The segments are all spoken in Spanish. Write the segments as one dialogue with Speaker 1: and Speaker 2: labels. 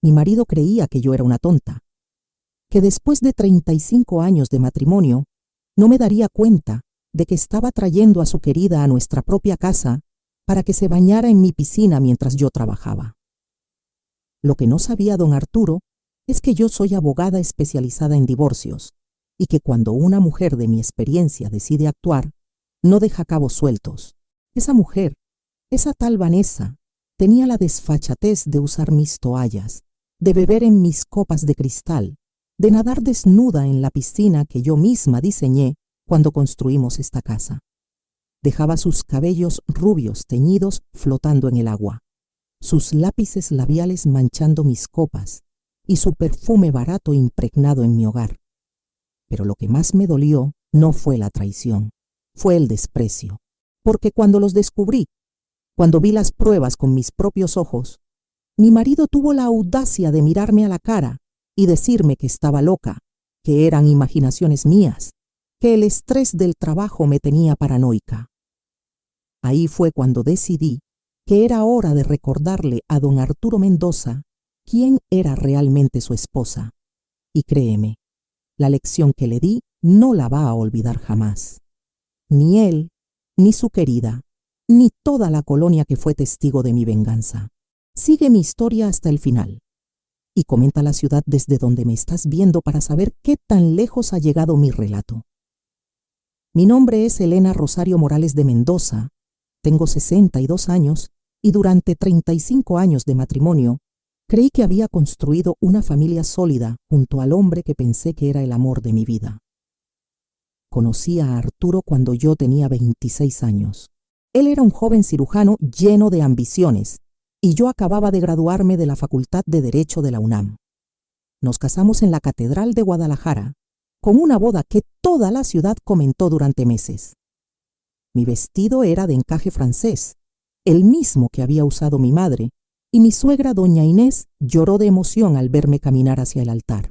Speaker 1: Mi marido creía que yo era una tonta, que después de 35 años de matrimonio no me daría cuenta de que estaba trayendo a su querida a nuestra propia casa para que se bañara en mi piscina mientras yo trabajaba. Lo que no sabía don Arturo es que yo soy abogada especializada en divorcios y que cuando una mujer de mi experiencia decide actuar, no deja cabos sueltos. Esa mujer, esa tal Vanessa, tenía la desfachatez de usar mis toallas, de beber en mis copas de cristal, de nadar desnuda en la piscina que yo misma diseñé cuando construimos esta casa. Dejaba sus cabellos rubios teñidos flotando en el agua, sus lápices labiales manchando mis copas y su perfume barato impregnado en mi hogar. Pero lo que más me dolió no fue la traición, fue el desprecio, porque cuando los descubrí, cuando vi las pruebas con mis propios ojos, mi marido tuvo la audacia de mirarme a la cara y decirme que estaba loca, que eran imaginaciones mías, que el estrés del trabajo me tenía paranoica. Ahí fue cuando decidí que era hora de recordarle a don Arturo Mendoza quién era realmente su esposa. Y créeme, la lección que le di no la va a olvidar jamás. Ni él, ni su querida, ni toda la colonia que fue testigo de mi venganza. Sigue mi historia hasta el final. Y comenta la ciudad desde donde me estás viendo para saber qué tan lejos ha llegado mi relato. Mi nombre es Elena Rosario Morales de Mendoza, tengo 62 años y durante 35 años de matrimonio creí que había construido una familia sólida junto al hombre que pensé que era el amor de mi vida. Conocí a Arturo cuando yo tenía 26 años. Él era un joven cirujano lleno de ambiciones y yo acababa de graduarme de la Facultad de Derecho de la UNAM. Nos casamos en la Catedral de Guadalajara, con una boda que toda la ciudad comentó durante meses. Mi vestido era de encaje francés, el mismo que había usado mi madre, y mi suegra doña Inés lloró de emoción al verme caminar hacia el altar.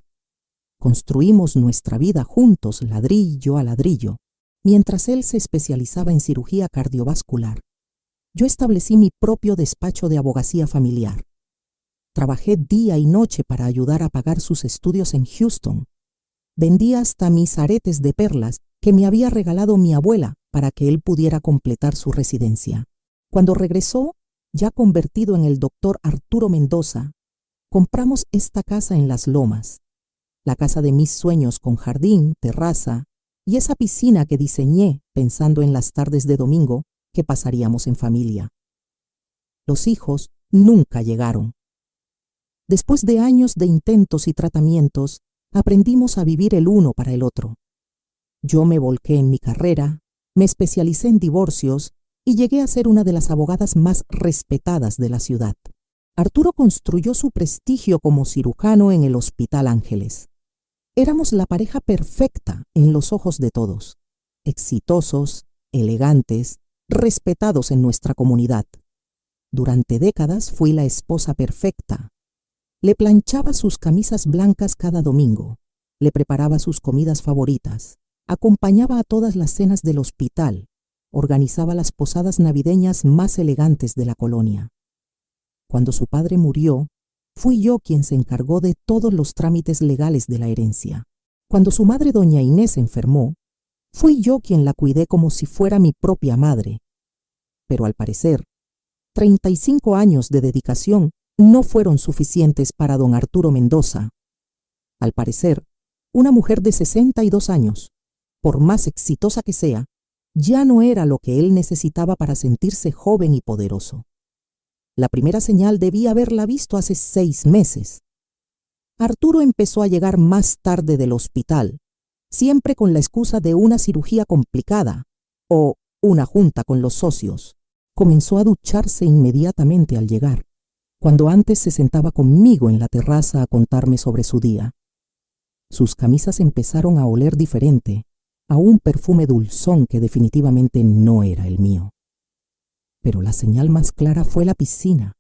Speaker 1: Construimos nuestra vida juntos, ladrillo a ladrillo, mientras él se especializaba en cirugía cardiovascular. Yo establecí mi propio despacho de abogacía familiar. Trabajé día y noche para ayudar a pagar sus estudios en Houston. Vendí hasta mis aretes de perlas que me había regalado mi abuela para que él pudiera completar su residencia. Cuando regresó, ya convertido en el doctor Arturo Mendoza, compramos esta casa en Las Lomas, la casa de mis sueños con jardín, terraza y esa piscina que diseñé pensando en las tardes de domingo que pasaríamos en familia. Los hijos nunca llegaron. Después de años de intentos y tratamientos, aprendimos a vivir el uno para el otro. Yo me volqué en mi carrera, me especialicé en divorcios y llegué a ser una de las abogadas más respetadas de la ciudad. Arturo construyó su prestigio como cirujano en el Hospital Ángeles. Éramos la pareja perfecta en los ojos de todos, exitosos, elegantes, respetados en nuestra comunidad. Durante décadas fui la esposa perfecta. Le planchaba sus camisas blancas cada domingo, le preparaba sus comidas favoritas, acompañaba a todas las cenas del hospital, organizaba las posadas navideñas más elegantes de la colonia. Cuando su padre murió, fui yo quien se encargó de todos los trámites legales de la herencia. Cuando su madre doña Inés enfermó, fui yo quien la cuidé como si fuera mi propia madre. Pero al parecer, 35 años de dedicación no fueron suficientes para don Arturo Mendoza. Al parecer, una mujer de 62 años, por más exitosa que sea, ya no era lo que él necesitaba para sentirse joven y poderoso. La primera señal debía haberla visto hace 6 meses. Arturo empezó a llegar más tarde del hospital, siempre con la excusa de una cirugía complicada o una junta con los socios. Comenzó a ducharse inmediatamente al llegar, cuando antes se sentaba conmigo en la terraza a contarme sobre su día. Sus camisas empezaron a oler diferente, a un perfume dulzón que definitivamente no era el mío. Pero la señal más clara fue la piscina,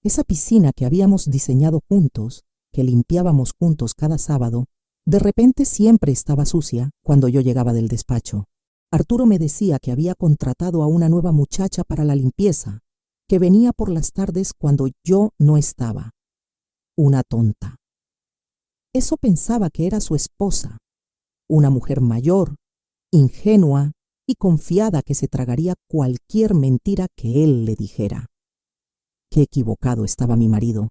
Speaker 1: esa piscina que habíamos diseñado juntos, que limpiábamos juntos cada sábado. De repente siempre estaba sucia cuando yo llegaba del despacho. Arturo me decía que había contratado a una nueva muchacha para la limpieza, que venía por las tardes cuando yo no estaba. una tonta. Eso pensaba que era su esposa, una mujer mayor, ingenua y confiada que se tragaría cualquier mentira que él le dijera. Qué equivocado estaba mi marido,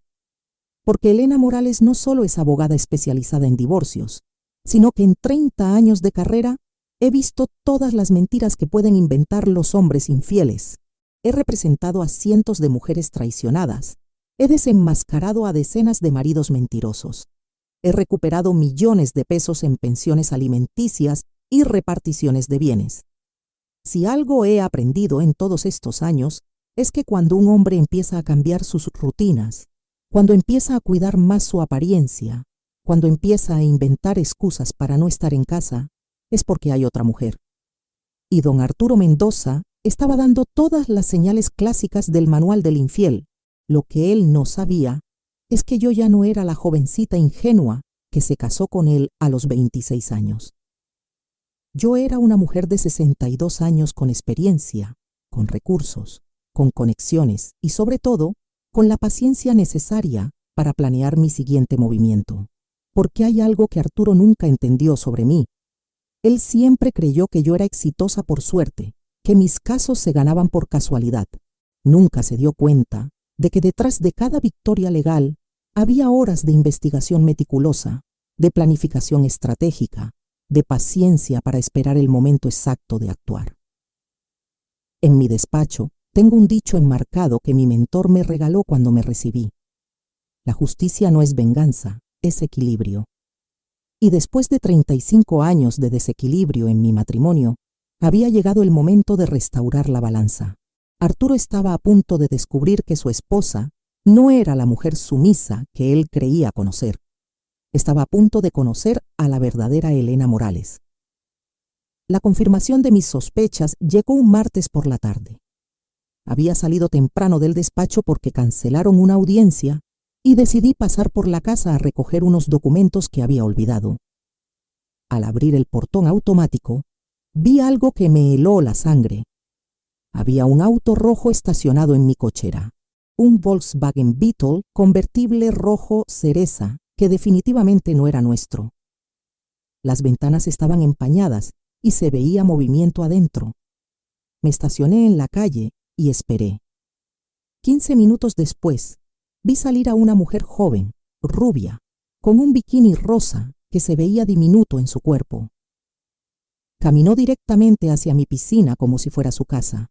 Speaker 1: porque Elena Morales no solo es abogada especializada en divorcios, sino que en 30 años de carrera he visto todas las mentiras que pueden inventar los hombres infieles. He representado a cientos de mujeres traicionadas. He desenmascarado a decenas de maridos mentirosos. He recuperado millones de pesos en pensiones alimenticias y reparticiones de bienes. Si algo he aprendido en todos estos años, es que cuando un hombre empieza a cambiar sus rutinas, cuando empieza a cuidar más su apariencia, cuando empieza a inventar excusas para no estar en casa, es porque hay otra mujer. Y don Arturo Mendoza estaba dando todas las señales clásicas del manual del infiel. Lo que él no sabía es que yo ya no era la jovencita ingenua que se casó con él a los 26 años. Yo era una mujer de 62 años con experiencia, con recursos, con conexiones y sobre todo con la paciencia necesaria para planear mi siguiente movimiento. Porque hay algo que Arturo nunca entendió sobre mí. Él siempre creyó que yo era exitosa por suerte, que mis casos se ganaban por casualidad. Nunca se dio cuenta de que detrás de cada victoria legal había horas de investigación meticulosa, de planificación estratégica, de paciencia para esperar el momento exacto de actuar. En mi despacho tengo un dicho enmarcado que mi mentor me regaló cuando me recibí. La justicia no es venganza, es equilibrio. Y después de 35 años de desequilibrio en mi matrimonio, había llegado el momento de restaurar la balanza. Arturo estaba a punto de descubrir que su esposa no era la mujer sumisa que él creía conocer. Estaba a punto de conocer a la verdadera Elena Morales. La confirmación de mis sospechas llegó un martes por la tarde. Había salido temprano del despacho porque cancelaron una audiencia y decidí pasar por la casa a recoger unos documentos que había olvidado. Al abrir el portón automático, vi algo que me heló la sangre. Había un auto rojo estacionado en mi cochera, un Volkswagen Beetle convertible rojo cereza, que definitivamente no era nuestro. Las ventanas estaban empañadas y se veía movimiento adentro. Me estacioné en la calle y esperé. 15 minutos después, vi salir a una mujer joven, rubia, con un bikini rosa que se veía diminuto en su cuerpo. Caminó directamente hacia mi piscina como si fuera su casa.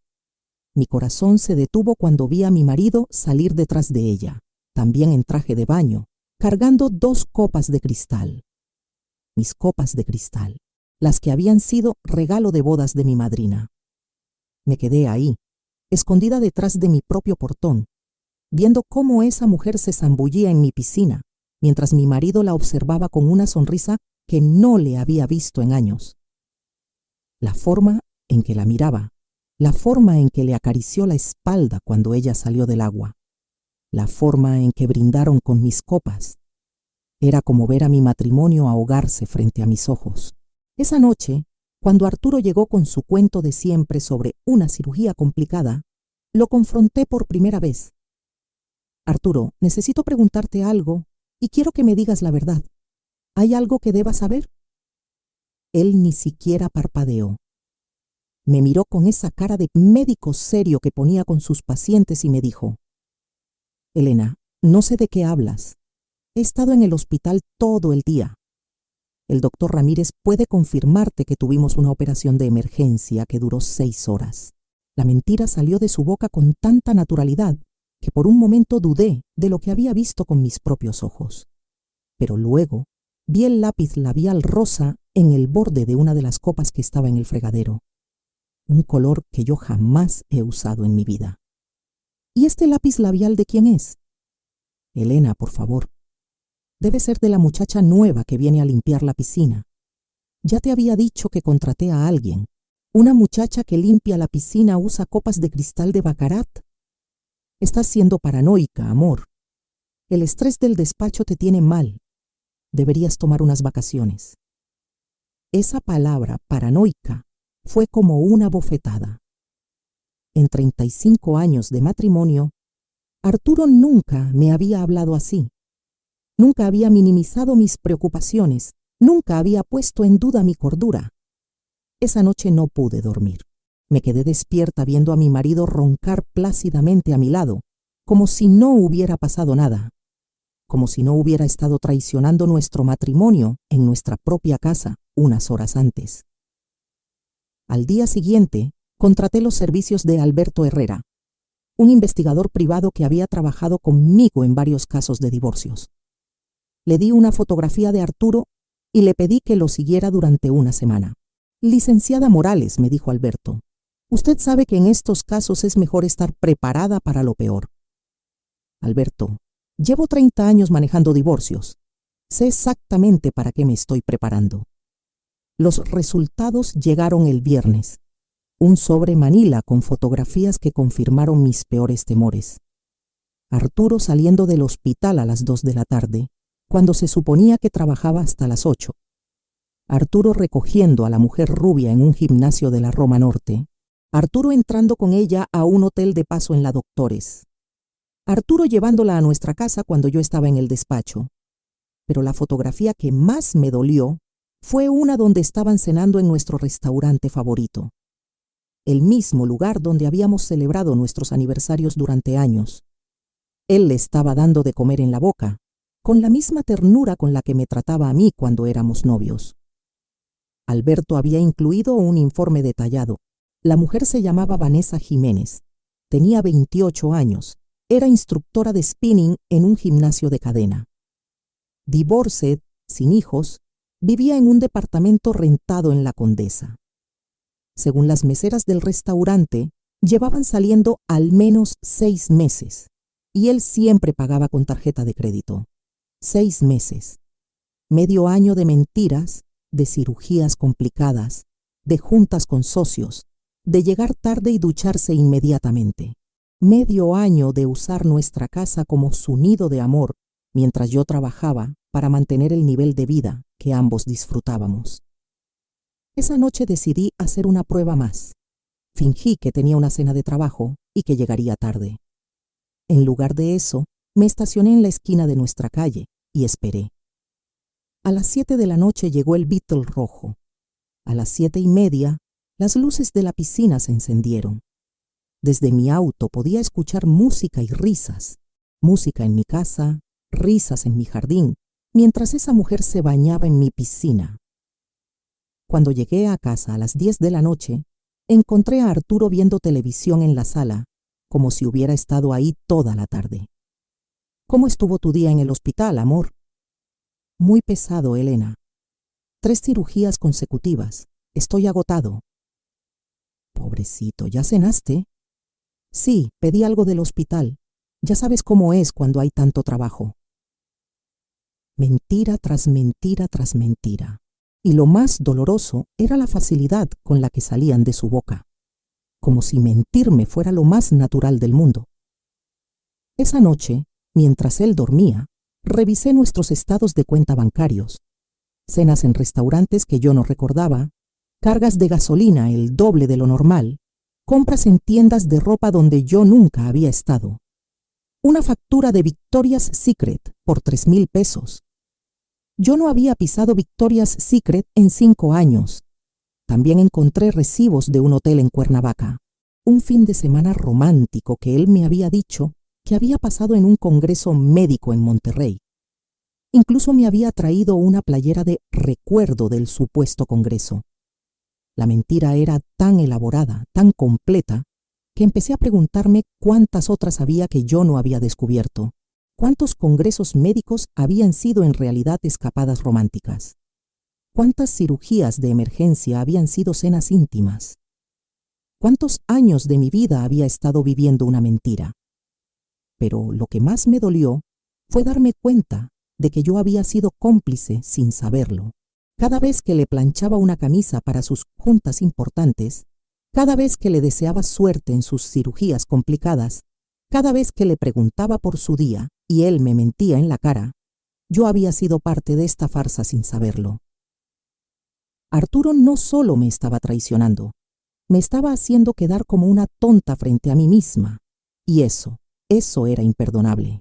Speaker 1: Mi corazón se detuvo cuando vi a mi marido salir detrás de ella, también en traje de baño, cargando 2 copas de cristal. Mis copas de cristal, las que habían sido regalo de bodas de mi madrina. Me quedé ahí, escondida detrás de mi propio portón, viendo cómo esa mujer se zambullía en mi piscina, mientras mi marido la observaba con una sonrisa que no le había visto en años. La forma en que la miraba, la forma en que le acarició la espalda cuando ella salió del agua, la forma en que brindaron con mis copas, era como ver a mi matrimonio ahogarse frente a mis ojos. Esa noche, cuando Arturo llegó con su cuento de siempre sobre una cirugía complicada, lo confronté por primera vez. Arturo, necesito preguntarte algo y quiero que me digas la verdad. ¿Hay algo que deba saber? Él ni siquiera parpadeó. Me miró con esa cara de médico serio que ponía con sus pacientes y me dijo: Elena, no sé de qué hablas. He estado en el hospital todo el día. El doctor Ramírez puede confirmarte que tuvimos una operación de emergencia que duró 6 horas. La mentira salió de su boca con tanta naturalidad que por un momento dudé de lo que había visto con mis propios ojos. Pero luego vi el lápiz labial rosa en el borde de una de las copas que estaba en el fregadero. Un color que yo jamás he usado en mi vida. ¿Y este lápiz labial de quién es? Elena, por favor. Debe ser de la muchacha nueva que viene a limpiar la piscina. Ya te había dicho que contraté a alguien. Una muchacha que limpia la piscina usa copas de cristal de baccarat. Estás siendo paranoica, amor. El estrés del despacho te tiene mal. Deberías tomar unas vacaciones. Esa palabra, paranoica, fue como una bofetada. En 35 años de matrimonio, Arturo nunca me había hablado así. Nunca había minimizado mis preocupaciones, nunca había puesto en duda mi cordura. Esa noche no pude dormir. Me quedé despierta viendo a mi marido roncar plácidamente a mi lado, como si no hubiera pasado nada, como si no hubiera estado traicionando nuestro matrimonio en nuestra propia casa unas horas antes. Al día siguiente, contraté los servicios de Alberto Herrera, un investigador privado que había trabajado conmigo en varios casos de divorcios. Le di una fotografía de Arturo y le pedí que lo siguiera durante una semana. Licenciada Morales, me dijo Alberto, usted sabe que en estos casos es mejor estar preparada para lo peor. Alberto, llevo 30 años manejando divorcios. Sé exactamente para qué me estoy preparando. Los resultados llegaron el viernes. Un sobre Manila con fotografías que confirmaron mis peores temores. Arturo saliendo del hospital a las 2 de la tarde, cuando se suponía que trabajaba hasta las 8. Arturo recogiendo a la mujer rubia en un gimnasio de la Roma Norte. Arturo entrando con ella a un hotel de paso en la Doctores. Arturo llevándola a nuestra casa cuando yo estaba en el despacho. Pero la fotografía que más me dolió fue una donde estaban cenando en nuestro restaurante favorito. El mismo lugar donde habíamos celebrado nuestros aniversarios durante años. Él le estaba dando de comer en la boca, con la misma ternura con la que me trataba a mí cuando éramos novios. Alberto había incluido un informe detallado. La mujer se llamaba Vanessa Jiménez. Tenía 28 años. Era instructora de spinning en un gimnasio de cadena. Divorced, sin hijos, vivía en un departamento rentado en La Condesa. Según las meseras del restaurante, llevaban saliendo al menos 6 meses, y él siempre pagaba con tarjeta de crédito. 6 meses. Medio año de mentiras, de cirugías complicadas, de juntas con socios, de llegar tarde y ducharse inmediatamente. Medio año de usar nuestra casa como su nido de amor, mientras yo trabajaba para mantener el nivel de vida que ambos disfrutábamos. Esa noche decidí hacer una prueba más. Fingí que tenía una cena de trabajo y que llegaría tarde. En lugar de eso, me estacioné en la esquina de nuestra calle y esperé. A las 7 de la noche llegó el Beetle rojo. A las 7:30, las luces de la piscina se encendieron. Desde mi auto podía escuchar música y risas. Música en mi casa, risas en mi jardín, mientras esa mujer se bañaba en mi piscina. Cuando llegué a casa a las 10 de la noche, encontré a Arturo viendo televisión en la sala, como si hubiera estado ahí toda la tarde. ¿Cómo estuvo tu día en el hospital, amor? Muy pesado, Elena. 3 cirugías consecutivas. Estoy agotado. Pobrecito, ¿ya cenaste? Sí, pedí algo del hospital. Ya sabes cómo es cuando hay tanto trabajo. Mentira tras mentira tras mentira. Y lo más doloroso era la facilidad con la que salían de su boca, como si mentirme fuera lo más natural del mundo. Esa noche, mientras él dormía, revisé nuestros estados de cuenta bancarios, cenas en restaurantes que yo no recordaba, cargas de gasolina el doble de lo normal, compras en tiendas de ropa donde yo nunca había estado, una factura de Victoria's Secret por 3,000 pesos. Yo no había pisado Victoria's Secret en 5 años. También encontré recibos de un hotel en Cuernavaca, un fin de semana romántico que él me había dicho que había pasado en un congreso médico en Monterrey. Incluso me había traído una playera de recuerdo del supuesto congreso. La mentira era tan elaborada, tan completa, que empecé a preguntarme cuántas otras había que yo no había descubierto. ¿Cuántos congresos médicos habían sido en realidad escapadas románticas? ¿Cuántas cirugías de emergencia habían sido cenas íntimas? ¿Cuántos años de mi vida había estado viviendo una mentira? Pero lo que más me dolió fue darme cuenta de que yo había sido cómplice sin saberlo. Cada vez que le planchaba una camisa para sus juntas importantes, cada vez que le deseaba suerte en sus cirugías complicadas, cada vez que le preguntaba por su día y él me mentía en la cara, yo había sido parte de esta farsa sin saberlo. Arturo no solo me estaba traicionando, me estaba haciendo quedar como una tonta frente a mí misma, y eso era imperdonable.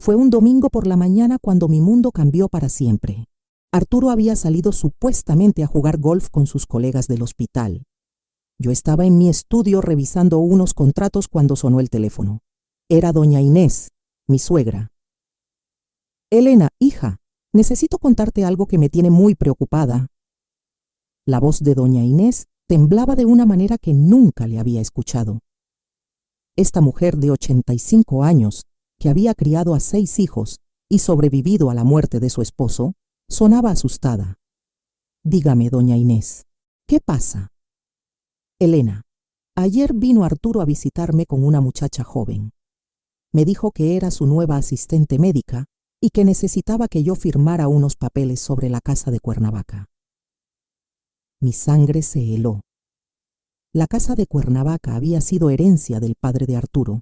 Speaker 1: Fue un domingo por la mañana cuando mi mundo cambió para siempre. Arturo había salido supuestamente a jugar golf con sus colegas del hospital. Yo estaba en mi estudio revisando unos contratos cuando sonó el teléfono. Era doña Inés, mi suegra. Elena, hija, necesito contarte algo que me tiene muy preocupada. La voz de doña Inés temblaba de una manera que nunca le había escuchado. Esta mujer de 85 años, que había criado a 6 hijos y sobrevivido a la muerte de su esposo, sonaba asustada. Dígame, doña Inés, ¿qué pasa? Elena, ayer vino Arturo a visitarme con una muchacha joven. Me dijo que era su nueva asistente médica y que necesitaba que yo firmara unos papeles sobre la casa de Cuernavaca. Mi sangre se heló. La casa de Cuernavaca había sido herencia del padre de Arturo,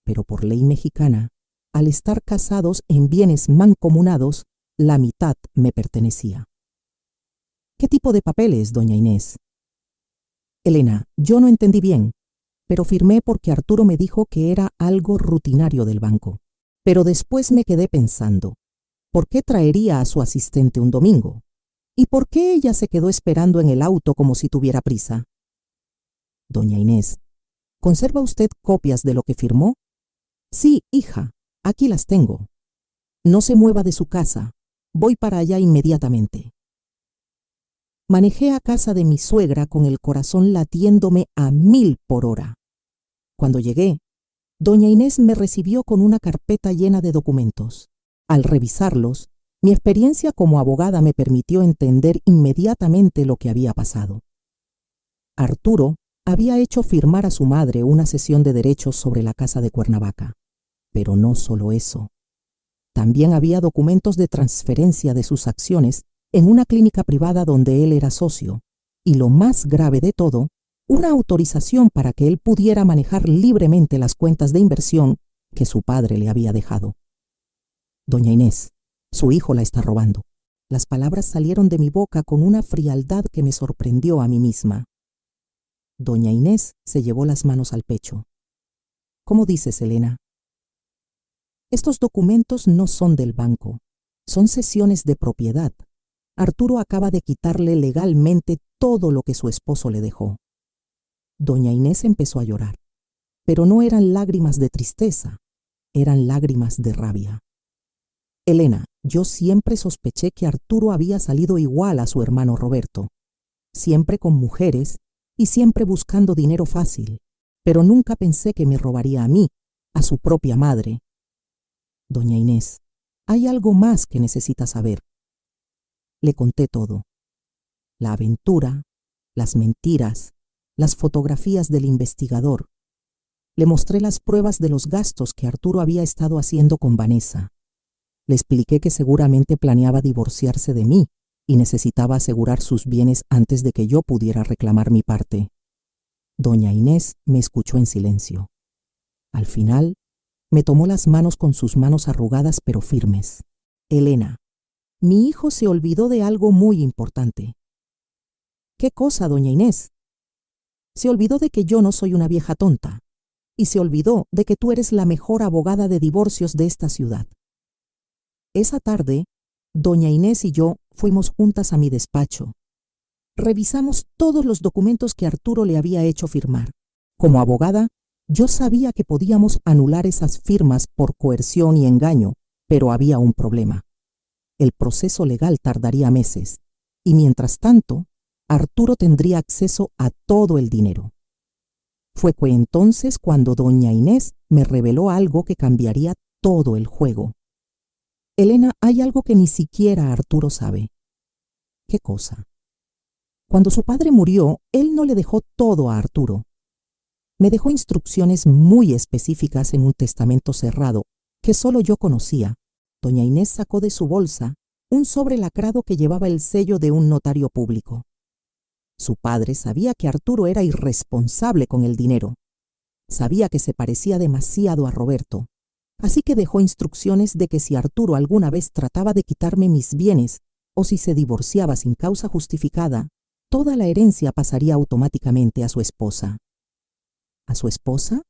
Speaker 1: pero por ley mexicana, al estar casados en bienes mancomunados, la mitad me pertenecía. ¿Qué tipo de papeles, doña Inés? Elena, yo no entendí bien, pero firmé porque Arturo me dijo que era algo rutinario del banco. Pero después me quedé pensando, ¿por qué traería a su asistente un domingo? ¿Y por qué ella se quedó esperando en el auto como si tuviera prisa? Doña Inés, ¿conserva usted copias de lo que firmó? Sí, hija, aquí las tengo. No se mueva de su casa, voy para allá inmediatamente. Manejé a casa de mi suegra con el corazón latiéndome a 1000 por hora. Cuando llegué, doña Inés me recibió con una carpeta llena de documentos. Al revisarlos, mi experiencia como abogada me permitió entender inmediatamente lo que había pasado. Arturo había hecho firmar a su madre una cesión de derechos sobre la casa de Cuernavaca. Pero no solo eso. También había documentos de transferencia de sus acciones en una clínica privada donde él era socio, y lo más grave de todo, una autorización para que él pudiera manejar libremente las cuentas de inversión que su padre le había dejado. Doña Inés, su hijo la está robando. Las palabras salieron de mi boca con una frialdad que me sorprendió a mí misma. Doña Inés se llevó las manos al pecho. ¿Cómo dices, Elena? Estos documentos no son del banco, son cesiones de propiedad. Arturo acaba de quitarle legalmente todo lo que su esposo le dejó. Doña Inés empezó a llorar, pero no eran lágrimas de tristeza, eran lágrimas de rabia. Elena, yo siempre sospeché que Arturo había salido igual a su hermano Roberto, siempre con mujeres y siempre buscando dinero fácil, pero nunca pensé que me robaría a mí, a su propia madre. Doña Inés, hay algo más que necesita saber. Le conté todo. La aventura, las mentiras, las fotografías del investigador. Le mostré las pruebas de los gastos que Arturo había estado haciendo con Vanessa. Le expliqué que seguramente planeaba divorciarse de mí y necesitaba asegurar sus bienes antes de que yo pudiera reclamar mi parte. Doña Inés me escuchó en silencio. Al final, me tomó las manos con sus manos arrugadas pero firmes. Elena, mi hijo se olvidó de algo muy importante. ¿Qué cosa, doña Inés? Se olvidó de que yo no soy una vieja tonta, y se olvidó de que tú eres la mejor abogada de divorcios de esta ciudad. Esa tarde, doña Inés y yo fuimos juntas a mi despacho. Revisamos todos los documentos que Arturo le había hecho firmar. Como abogada, yo sabía que podíamos anular esas firmas por coerción y engaño, pero había un problema. El proceso legal tardaría meses, y mientras tanto, Arturo tendría acceso a todo el dinero. Fue entonces cuando doña Inés me reveló algo que cambiaría todo el juego. Elena, hay algo que ni siquiera Arturo sabe. ¿Qué cosa? Cuando su padre murió, él no le dejó todo a Arturo. Me dejó instrucciones muy específicas en un testamento cerrado que solo yo conocía. Doña Inés sacó de su bolsa un sobre lacrado que llevaba el sello de un notario público. Su padre sabía que Arturo era irresponsable con el dinero. Sabía que se parecía demasiado a Roberto. Así que dejó instrucciones de que si Arturo alguna vez trataba de quitarme mis bienes o si se divorciaba sin causa justificada, toda la herencia pasaría automáticamente a su esposa. ¿A su esposa?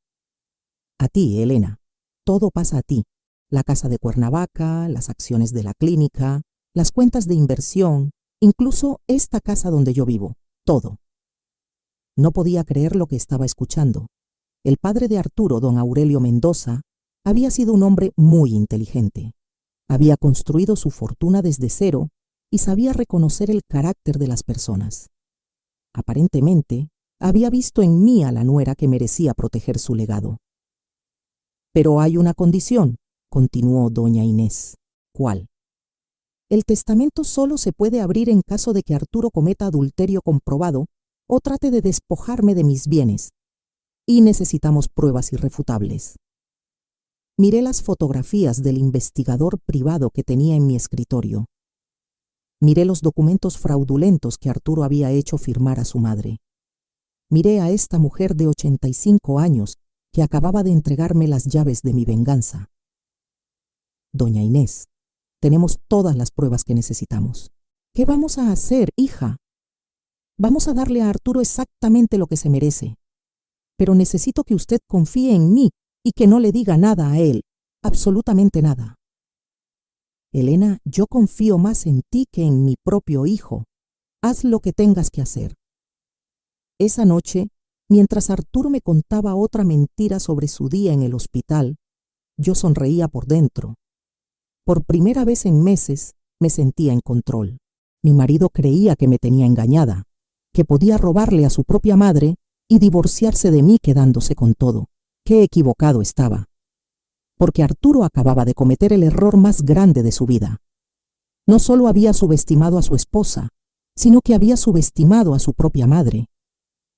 Speaker 1: A ti, Elena. Todo pasa a ti. La casa de Cuernavaca, las acciones de la clínica, las cuentas de inversión, incluso esta casa donde yo vivo, todo. No podía creer lo que estaba escuchando. El padre de Arturo, don Aurelio Mendoza, había sido un hombre muy inteligente. Había construido su fortuna desde cero y sabía reconocer el carácter de las personas. Aparentemente, había visto en mí a la nuera que merecía proteger su legado. Pero hay una condición, continuó doña Inés. ¿Cuál? El testamento solo se puede abrir en caso de que Arturo cometa adulterio comprobado o trate de despojarme de mis bienes. Y necesitamos pruebas irrefutables. Miré las fotografías del investigador privado que tenía en mi escritorio. Miré los documentos fraudulentos que Arturo había hecho firmar a su madre. Miré a esta mujer de 85 años que acababa de entregarme las llaves de mi venganza. Doña Inés, tenemos todas las pruebas que necesitamos. ¿Qué vamos a hacer, hija? Vamos a darle a Arturo exactamente lo que se merece. Pero necesito que usted confíe en mí y que no le diga nada a él, absolutamente nada. Elena, yo confío más en ti que en mi propio hijo. Haz lo que tengas que hacer. Esa noche, mientras Arturo me contaba otra mentira sobre su día en el hospital, yo sonreía por dentro. Por primera vez en meses me sentía en control. Mi marido creía que me tenía engañada, que podía robarle a su propia madre y divorciarse de mí quedándose con todo. Qué equivocado estaba. Porque Arturo acababa de cometer el error más grande de su vida. No solo había subestimado a su esposa, sino que había subestimado a su propia madre.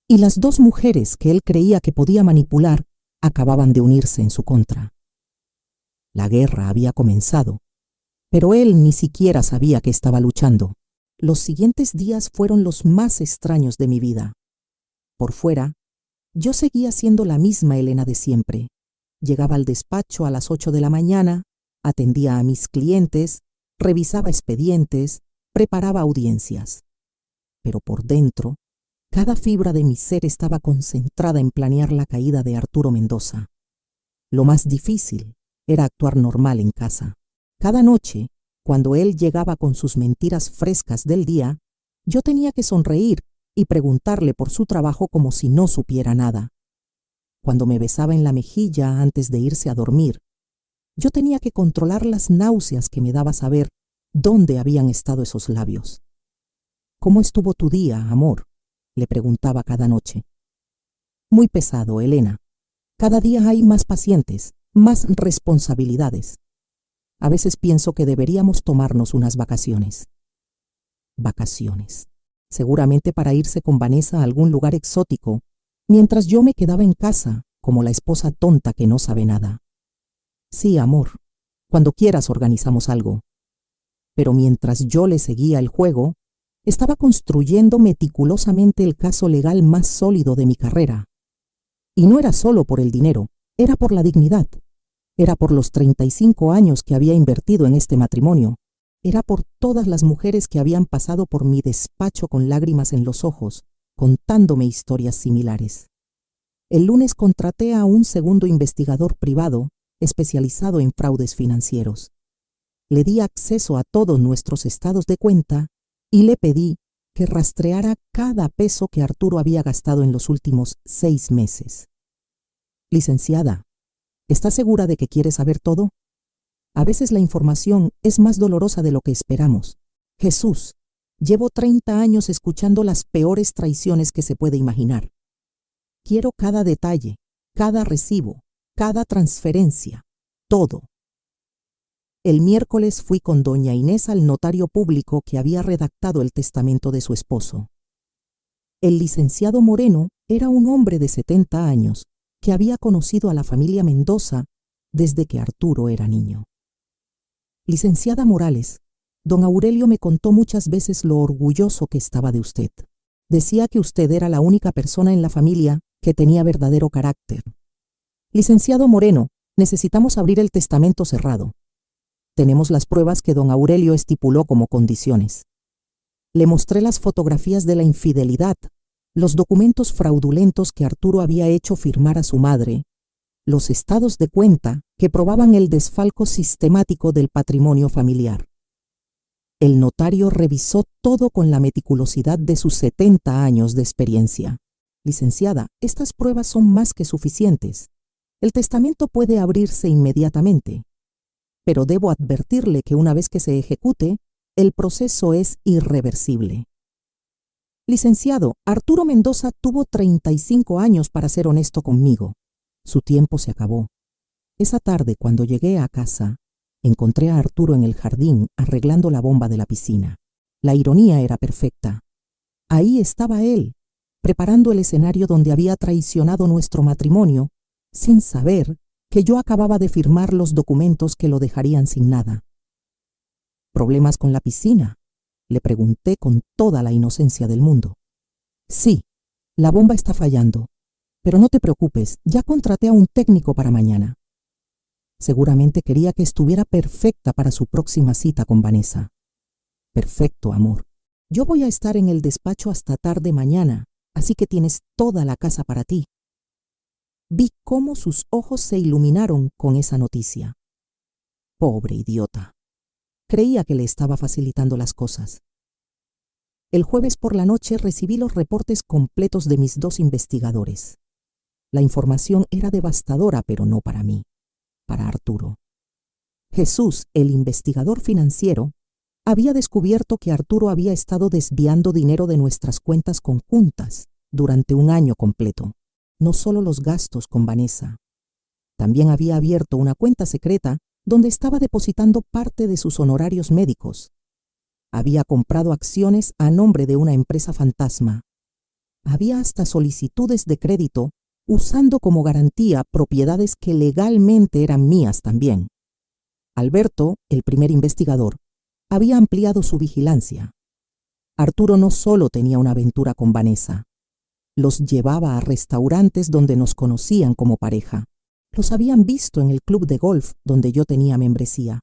Speaker 1: Y las dos mujeres que él creía que podía manipular acababan de unirse en su contra. La guerra había comenzado, pero él ni siquiera sabía que estaba luchando. Los siguientes días fueron los más extraños de mi vida. Por fuera, yo seguía siendo la misma Elena de siempre. Llegaba al despacho a las 8 de la mañana, atendía a mis clientes, revisaba expedientes, preparaba audiencias. Pero por dentro, cada fibra de mi ser estaba concentrada en planear la caída de Arturo Mendoza. Lo más difícil era actuar normal en casa. Cada noche, cuando él llegaba con sus mentiras frescas del día, yo tenía que sonreír y preguntarle por su trabajo como si no supiera nada. Cuando me besaba en la mejilla antes de irse a dormir, yo tenía que controlar las náuseas que me daba saber dónde habían estado esos labios. ¿Cómo estuvo tu día, amor?, le preguntaba cada noche. Muy pesado, Elena. Cada día hay más pacientes, más responsabilidades. A veces pienso que deberíamos tomarnos unas vacaciones. Vacaciones. Seguramente para irse con Vanessa a algún lugar exótico, mientras yo me quedaba en casa, como la esposa tonta que no sabe nada. Sí, amor, cuando quieras organizamos algo. Pero mientras yo le seguía el juego, estaba construyendo meticulosamente el caso legal más sólido de mi carrera. Y no era solo por el dinero, era por la dignidad. Era por los 35 años que había invertido en este matrimonio. Era por todas las mujeres que habían pasado por mi despacho con lágrimas en los ojos, contándome historias similares. El lunes contraté a un segundo investigador privado especializado en fraudes financieros. Le di acceso a todos nuestros estados de cuenta y le pedí que rastreara cada peso que Arturo había gastado en los últimos 6 meses. Licenciada, ¿está segura de que quiere saber todo? A veces la información es más dolorosa de lo que esperamos. Jesús, llevo 30 años escuchando las peores traiciones que se puede imaginar. Quiero cada detalle, cada recibo, cada transferencia, todo. El miércoles fui con doña Inés al notario público que había redactado el testamento de su esposo. El licenciado Moreno era un hombre de 70 años que había conocido a la familia Mendoza desde que Arturo era niño. Licenciada Morales, don Aurelio me contó muchas veces lo orgulloso que estaba de usted. Decía que usted era la única persona en la familia que tenía verdadero carácter. Licenciado Moreno, necesitamos abrir el testamento cerrado. Tenemos las pruebas que don Aurelio estipuló como condiciones. Le mostré las fotografías de la infidelidad, los documentos fraudulentos que Arturo había hecho firmar a su madre, los estados de cuenta que probaban el desfalco sistemático del patrimonio familiar. El notario revisó todo con la meticulosidad de sus 70 años de experiencia. Licenciada, estas pruebas son más que suficientes. El testamento puede abrirse inmediatamente, pero debo advertirle que una vez que se ejecute, el proceso es irreversible. Licenciado, Arturo Mendoza tuvo 35 años para ser honesto conmigo. Su tiempo se acabó. Esa tarde, cuando llegué a casa, encontré a Arturo en el jardín arreglando la bomba de la piscina. La ironía era perfecta. Ahí estaba él, preparando el escenario donde había traicionado nuestro matrimonio, sin saber que yo acababa de firmar los documentos que lo dejarían sin nada. ¿Problemas con la piscina?, le pregunté con toda la inocencia del mundo. Sí, la bomba está fallando, pero no te preocupes, ya contraté a un técnico para mañana. Seguramente quería que estuviera perfecta para su próxima cita con Vanessa. Perfecto, amor. Yo voy a estar en el despacho hasta tarde mañana, así que tienes toda la casa para ti. Vi cómo sus ojos se iluminaron con esa noticia. Pobre idiota. Creía que le estaba facilitando las cosas. El jueves por la noche recibí los reportes completos de mis 2 investigadores. La información era devastadora, pero no para mí, para Arturo. Jesús, el investigador financiero, había descubierto que Arturo había estado desviando dinero de nuestras cuentas conjuntas durante un año completo. No solo los gastos con Vanessa. También había abierto una cuenta secreta donde estaba depositando parte de sus honorarios médicos. Había comprado acciones a nombre de una empresa fantasma. Había hasta solicitudes de crédito usando como garantía propiedades que legalmente eran mías también. Alberto, el primer investigador, había ampliado su vigilancia. Arturo no solo tenía una aventura con Vanessa, los llevaba a restaurantes donde nos conocían como pareja. Los habían visto en el club de golf donde yo tenía membresía.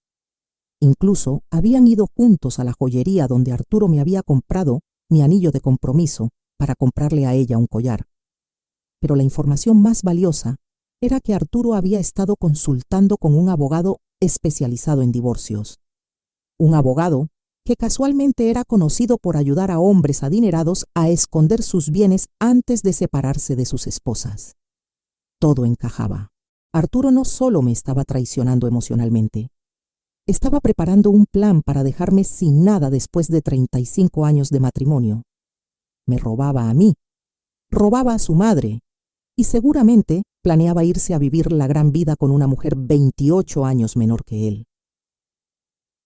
Speaker 1: Incluso habían ido juntos a la joyería donde Arturo me había comprado mi anillo de compromiso para comprarle a ella un collar. Pero la información más valiosa era que Arturo había estado consultando con un abogado especializado en divorcios. Un abogado que casualmente era conocido por ayudar a hombres adinerados a esconder sus bienes antes de separarse de sus esposas. Todo encajaba. Arturo no solo me estaba traicionando emocionalmente, estaba preparando un plan para dejarme sin nada después de 35 años de matrimonio. Me robaba a mí, robaba a su madre y seguramente planeaba irse a vivir la gran vida con una mujer 28 años menor que él.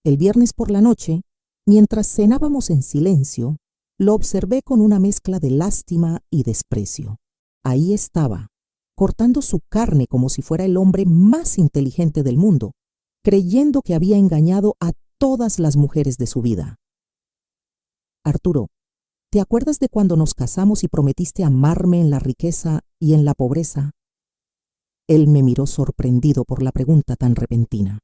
Speaker 1: El viernes por la noche, mientras cenábamos en silencio, lo observé con una mezcla de lástima y desprecio. Ahí estaba, cortando su carne como si fuera el hombre más inteligente del mundo, creyendo que había engañado a todas las mujeres de su vida. Arturo, ¿te acuerdas de cuando nos casamos y prometiste amarme en la riqueza y en la pobreza? Él me miró sorprendido por la pregunta tan repentina.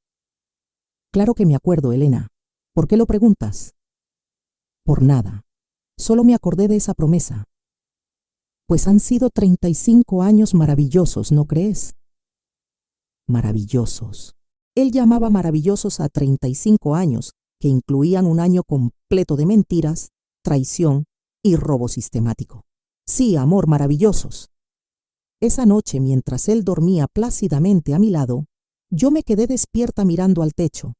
Speaker 1: Claro que me acuerdo, Elena. ¿Por qué lo preguntas? Por nada. Solo me acordé de esa promesa. Pues han sido 35 años maravillosos, ¿no crees? Maravillosos. Él llamaba maravillosos a 35 años, que incluían un año completo de mentiras, traición y robo sistemático. Sí, amor, maravillosos. Esa noche, mientras él dormía plácidamente a mi lado, yo me quedé despierta mirando al techo.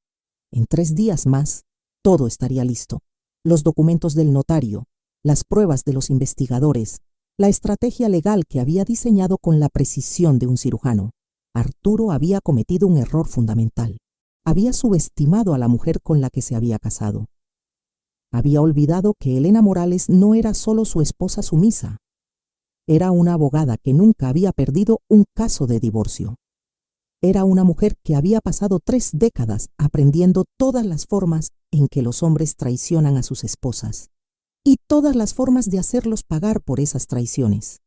Speaker 1: En 3 días más, todo estaría listo. Los documentos del notario, las pruebas de los investigadores, la estrategia legal que había diseñado con la precisión de un cirujano. Arturo había cometido un error fundamental. Había subestimado a la mujer con la que se había casado. Había olvidado que Elena Morales no era solo su esposa sumisa. Era una abogada que nunca había perdido un caso de divorcio. Era una mujer que había pasado 3 décadas aprendiendo todas las formas en que los hombres traicionan a sus esposas y todas las formas de hacerlos pagar por esas traiciones.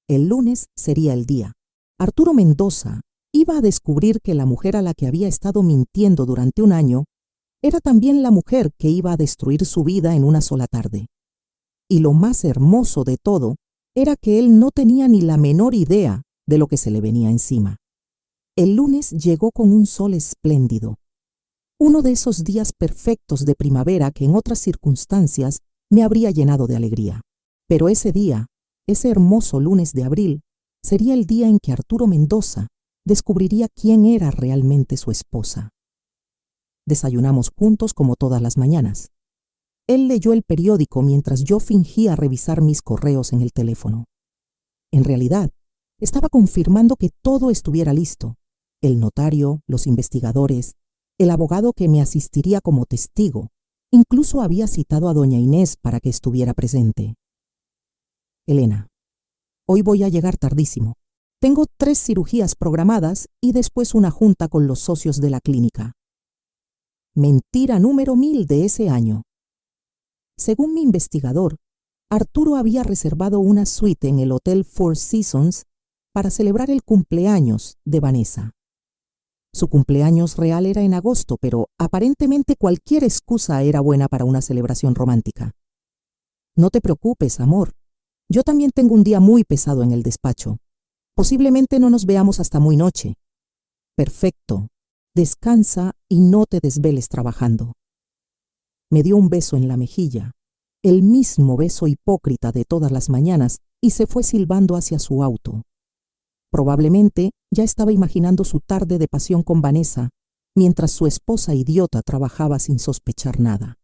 Speaker 1: El lunes sería el día. Arturo Mendoza iba a descubrir que la mujer a la que había estado mintiendo durante un año era también la mujer que iba a destruir su vida en una sola tarde. Y lo más hermoso de todo era que él no tenía ni la menor idea de lo que se le venía encima. El lunes llegó con un sol espléndido. Uno de esos días perfectos de primavera que en otras circunstancias me habría llenado de alegría. Pero ese día, ese hermoso lunes de abril, sería el día en que Arturo Mendoza descubriría quién era realmente su esposa. Desayunamos juntos como todas las mañanas. Él leyó el periódico mientras yo fingía revisar mis correos en el teléfono. En realidad, estaba confirmando que todo estuviera listo. El notario, los investigadores, el abogado que me asistiría como testigo. Incluso había citado a doña Inés para que estuviera presente. Elena, hoy voy a llegar tardísimo. Tengo 3 cirugías programadas y después una junta con los socios de la clínica. Mentira número 1000 de ese año. Según mi investigador, Arturo había reservado una suite en el Hotel Four Seasons para celebrar el cumpleaños de Vanessa. Su cumpleaños real era en agosto, pero aparentemente cualquier excusa era buena para una celebración romántica. No te preocupes, amor. Yo también tengo un día muy pesado en el despacho. Posiblemente no nos veamos hasta muy noche. Perfecto. Descansa y no te desveles trabajando. Me dio un beso en la mejilla, el mismo beso hipócrita de todas las mañanas, y se fue silbando hacia su auto. Probablemente ya estaba imaginando su tarde de pasión con Vanessa, mientras su esposa idiota trabajaba sin sospechar nada.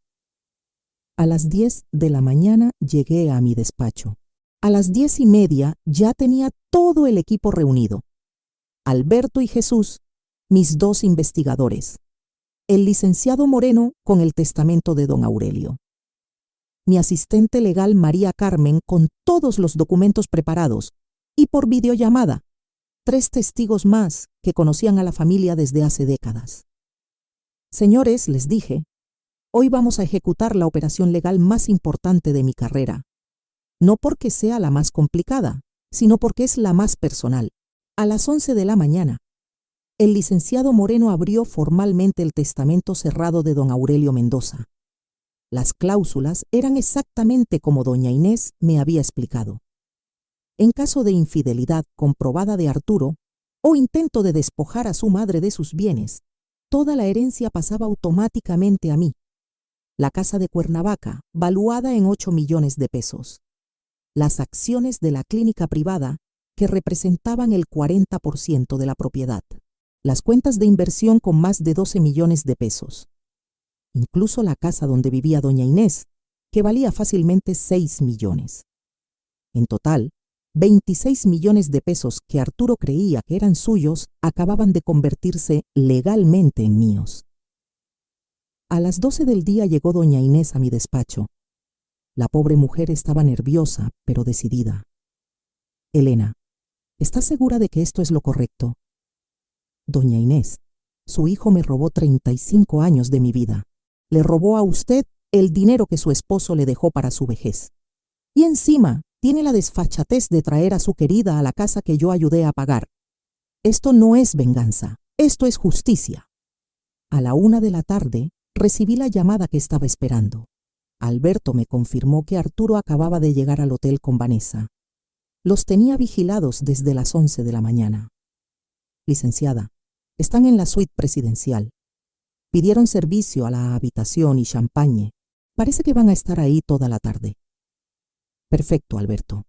Speaker 1: A las 10 de la mañana llegué a mi despacho. A las 10:30 ya tenía todo el equipo reunido. Alberto y Jesús, mis 2 investigadores. El licenciado Moreno con el testamento de don Aurelio. Mi asistente legal María Carmen con todos los documentos preparados y por videollamada, 3 testigos más que conocían a la familia desde hace décadas. Señores, les dije, hoy vamos a ejecutar la operación legal más importante de mi carrera. No porque sea la más complicada, sino porque es la más personal. A las 11 de la mañana, el licenciado Moreno abrió formalmente el testamento cerrado de don Aurelio Mendoza. Las cláusulas eran exactamente como doña Inés me había explicado. En caso de infidelidad comprobada de Arturo o intento de despojar a su madre de sus bienes, toda la herencia pasaba automáticamente a mí. La casa de Cuernavaca, valuada en 8 millones de pesos. Las acciones de la clínica privada, que representaban el 40% de la propiedad. Las cuentas de inversión con más de 12 millones de pesos. Incluso la casa donde vivía doña Inés, que valía fácilmente 6 millones. En total, 26 millones de pesos que Arturo creía que eran suyos acababan de convertirse legalmente en míos. A las 12 del día llegó doña Inés a mi despacho. La pobre mujer estaba nerviosa, pero decidida. Elena, ¿estás segura de que esto es lo correcto? Doña Inés, su hijo me robó 35 años de mi vida. Le robó a usted el dinero que su esposo le dejó para su vejez. Y encima tiene la desfachatez de traer a su querida a la casa que yo ayudé a pagar. Esto no es venganza, esto es justicia. A la 1 de la tarde recibí la llamada que estaba esperando. Alberto me confirmó que Arturo acababa de llegar al hotel con Vanessa. Los tenía vigilados desde las 11 de la mañana. Licenciada, están en la suite presidencial. Pidieron servicio a la habitación y champagne. Parece que van a estar ahí toda la tarde. Perfecto, Alberto.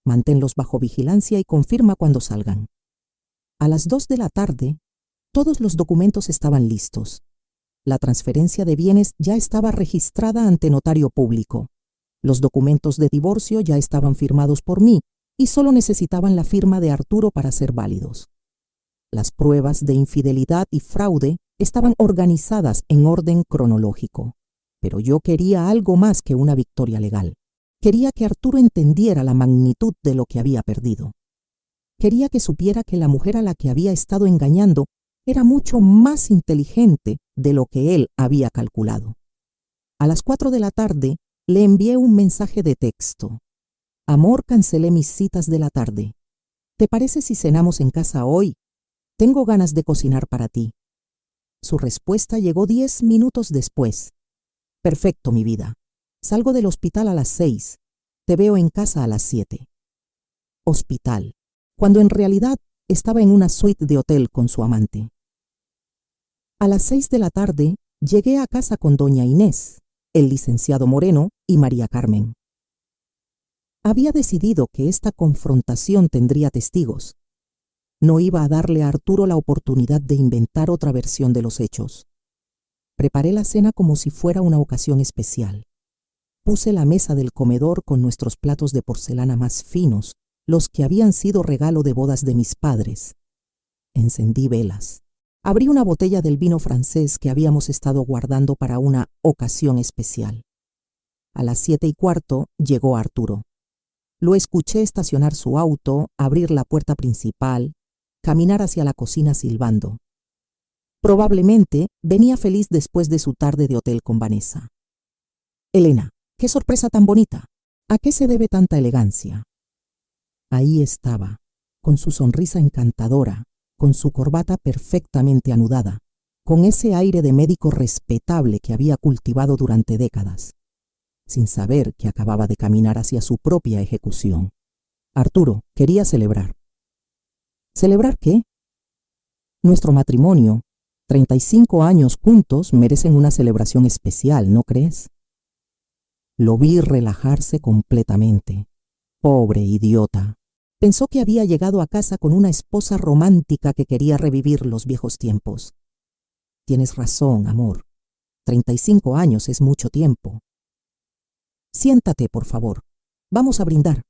Speaker 1: Manténlos bajo vigilancia y confirma cuando salgan. A las 2 de la tarde, todos los documentos estaban listos. La transferencia de bienes ya estaba registrada ante notario público. Los documentos de divorcio ya estaban firmados por mí y solo necesitaban la firma de Arturo para ser válidos. Las pruebas de infidelidad y fraude estaban organizadas en orden cronológico. Pero yo quería algo más que una victoria legal. Quería que Arturo entendiera la magnitud de lo que había perdido. Quería que supiera que la mujer a la que había estado engañando era mucho más inteligente de lo que él había calculado. A las 4 de la tarde le envié un mensaje de texto. Amor, cancelé mis citas de la tarde. ¿Te parece si cenamos en casa hoy? Tengo ganas de cocinar para ti. Su respuesta llegó 10 minutos después. Perfecto, mi vida. Salgo del hospital a las 6. Te veo en casa a las 7. Hospital, cuando en realidad estaba en una suite de hotel con su amante. A las 6 de la tarde llegué a casa con doña Inés, el licenciado Moreno y María Carmen. Había decidido que esta confrontación tendría testigos. No iba a darle a Arturo la oportunidad de inventar otra versión de los hechos. Preparé la cena como si fuera una ocasión especial. Puse la mesa del comedor con nuestros platos de porcelana más finos, los que habían sido regalo de bodas de mis padres. Encendí velas. Abrí una botella del vino francés que habíamos estado guardando para una ocasión especial. A las 7:15 llegó Arturo. Lo escuché estacionar su auto, abrir la puerta principal, caminar hacia la cocina silbando. Probablemente venía feliz después de su tarde de hotel con Vanessa. Elena, qué sorpresa tan bonita. ¿A qué se debe tanta elegancia? Ahí estaba, con su sonrisa encantadora, con su corbata perfectamente anudada, con ese aire de médico respetable que había cultivado durante décadas, sin saber que acababa de caminar hacia su propia ejecución. Arturo quería celebrar. ¿Celebrar qué? Nuestro matrimonio, 35 años juntos, merecen una celebración especial, ¿no crees? Lo vi relajarse completamente. Pobre idiota. Pensó que había llegado a casa con una esposa romántica que quería revivir los viejos tiempos. Tienes razón, amor. 35 años es mucho tiempo. Siéntate, por favor. Vamos a brindar.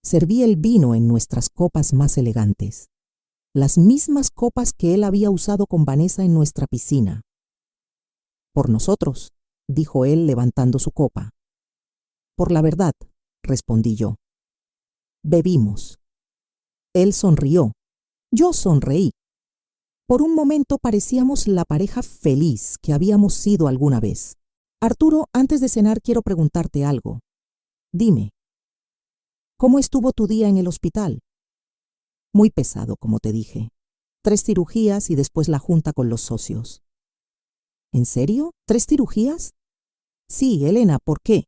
Speaker 1: Serví el vino en nuestras copas más elegantes. Las mismas copas que él había usado con Vanessa en nuestra piscina. Por nosotros, dijo él levantando su copa. Por la verdad, respondí yo. Bebimos. Él sonrió. Yo sonreí. Por un momento parecíamos la pareja feliz que habíamos sido alguna vez. Arturo, antes de cenar quiero preguntarte algo. Dime, ¿cómo estuvo tu día en el hospital? Muy pesado, como te dije. 3 cirugías y después la junta con los socios. ¿En serio? ¿3 cirugías? Sí, Elena, ¿por qué?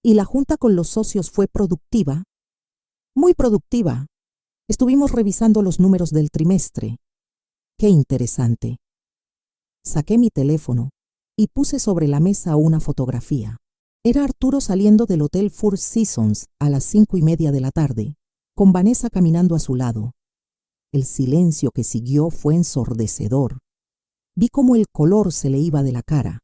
Speaker 1: ¿Y la junta con los socios fue productiva? Muy productiva. Estuvimos revisando los números del trimestre. Qué interesante. Saqué mi teléfono y puse sobre la mesa una fotografía. Era Arturo saliendo del Hotel Four Seasons a las 5:30 de la tarde, con Vanessa caminando a su lado. El silencio que siguió fue ensordecedor. Vi cómo el color se le iba de la cara,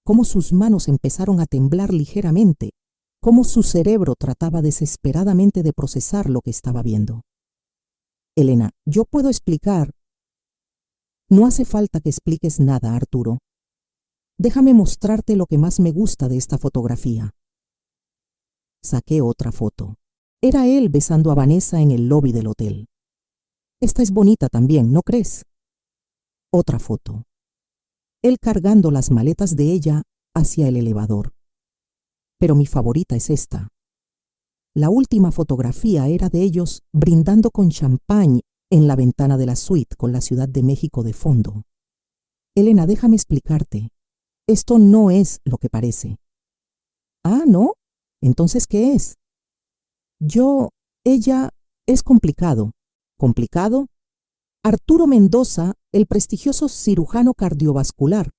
Speaker 1: cómo sus manos empezaron a temblar ligeramente, cómo su cerebro trataba desesperadamente de procesar lo que estaba viendo. Elena, yo puedo explicar. No hace falta que expliques nada, Arturo. Déjame mostrarte lo que más me gusta de esta fotografía. Saqué otra foto. Era él besando a Vanessa en el lobby del hotel. Esta es bonita también, ¿no crees? Otra foto. Él cargando las maletas de ella hacia el elevador. Pero mi favorita es esta. La última fotografía era de ellos brindando con champán en la ventana de la suite con la Ciudad de México de fondo. Elena, déjame explicarte. Esto no es lo que parece. Ah, ¿no? Entonces, ¿qué es? Ella, es complicado. ¿Complicado? Arturo Mendoza, el prestigioso cirujano cardiovascular,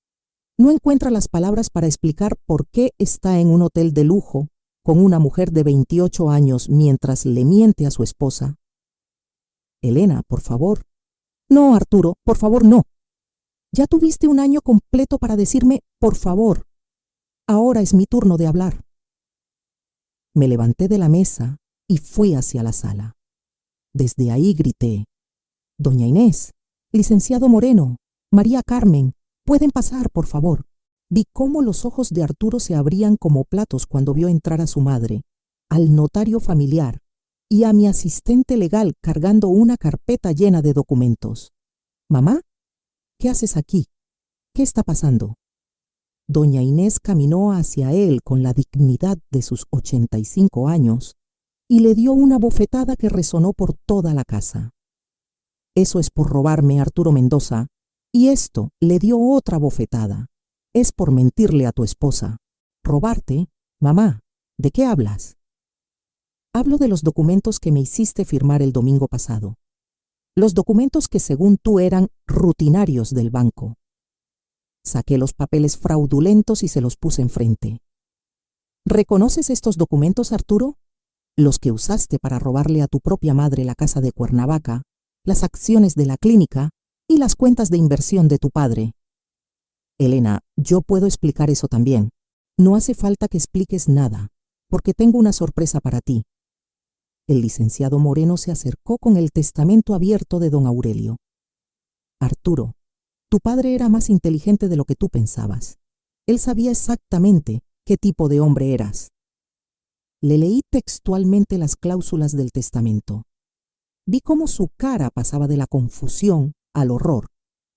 Speaker 1: no encuentra las palabras para explicar por qué está en un hotel de lujo con una mujer de 28 años mientras le miente a su esposa. Elena, por favor. No, Arturo, por favor, no. Ya tuviste un año completo para decirme, por favor. Ahora es mi turno de hablar. Me levanté de la mesa y fui hacia la sala. Desde ahí grité: Doña Inés, licenciado Moreno, María Carmen, pueden pasar, por favor. Vi cómo los ojos de Arturo se abrían como platos cuando vio entrar a su madre, al notario familiar y a mi asistente legal cargando una carpeta llena de documentos. ¿Mamá? ¿Qué haces aquí? ¿Qué está pasando? Doña Inés caminó hacia él con la dignidad de sus 85 años y le dio una bofetada que resonó por toda la casa. Eso es por robarme, Arturo Mendoza, y esto le dio otra bofetada. Es por mentirle a tu esposa. ¿Robarte? Mamá, ¿de qué hablas? Hablo de los documentos que me hiciste firmar el domingo pasado. los documentos que según tú eran rutinarios del banco. Saqué los papeles fraudulentos y se los puse enfrente. ¿Reconoces estos documentos, Arturo? Los que usaste para robarle a tu propia madre la casa de Cuernavaca, las acciones de la clínica y las cuentas de inversión de tu padre. Elena, yo puedo explicar eso también. No hace falta que expliques nada, porque tengo una sorpresa para ti. El licenciado Moreno se acercó con el testamento abierto de don Aurelio. Arturo, tu padre era más inteligente de lo que tú pensabas. Él sabía exactamente qué tipo de hombre eras. Le leí textualmente las cláusulas del testamento. Vi cómo su cara pasaba de la confusión al horror,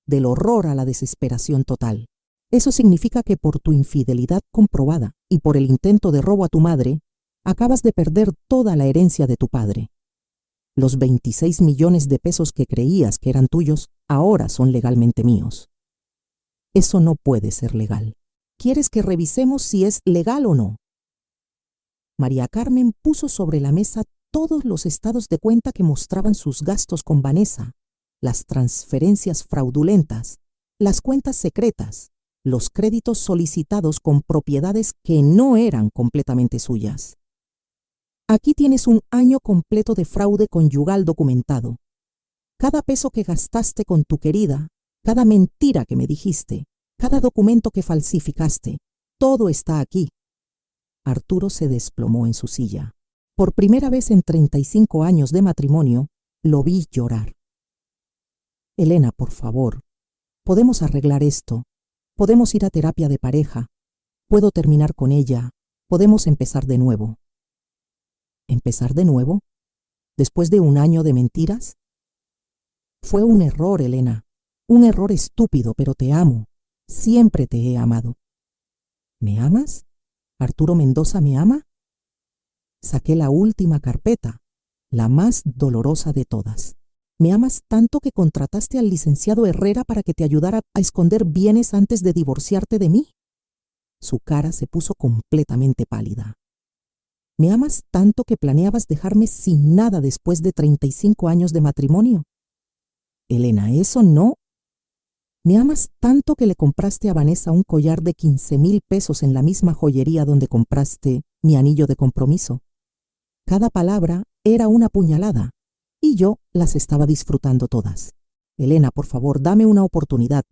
Speaker 1: del horror a la desesperación total. Eso significa que por tu infidelidad comprobada y por el intento de robo a tu madre, acabas de perder toda la herencia de tu padre. Los 26 millones de pesos que creías que eran tuyos, ahora son legalmente míos. Eso no puede ser legal. ¿Quieres que revisemos si es legal o no? María Carmen puso sobre la mesa todos los estados de cuenta que mostraban sus gastos con Vanessa, las transferencias fraudulentas, las cuentas secretas, los créditos solicitados con propiedades que no eran completamente suyas. Aquí tienes un año completo de fraude conyugal documentado. Cada peso que gastaste con tu querida, cada mentira que me dijiste, cada documento que falsificaste, todo está aquí. Arturo se desplomó en su silla. Por primera vez en 35 años de matrimonio, lo vi llorar. Elena, por favor, podemos arreglar esto. Podemos ir a terapia de pareja. Puedo terminar con ella. Podemos empezar de nuevo. ¿Empezar de nuevo? ¿Después de un año de mentiras? Fue un error, Elena. Un error estúpido, pero te amo. Siempre te he amado. ¿Me amas? ¿Arturo Mendoza me ama? Saqué la última carpeta, la más dolorosa de todas. ¿Me amas tanto que contrataste al licenciado Herrera para que te ayudara a esconder bienes antes de divorciarte de mí? Su cara se puso completamente pálida. ¿Me amas tanto que planeabas dejarme sin nada después de 35 años de matrimonio? Elena, eso no. ¿Me amas tanto que le compraste a Vanessa un collar de 15,000 pesos en la misma joyería donde compraste mi anillo de compromiso? Cada palabra era una puñalada y yo las estaba disfrutando todas. Elena, por favor, dame una oportunidad.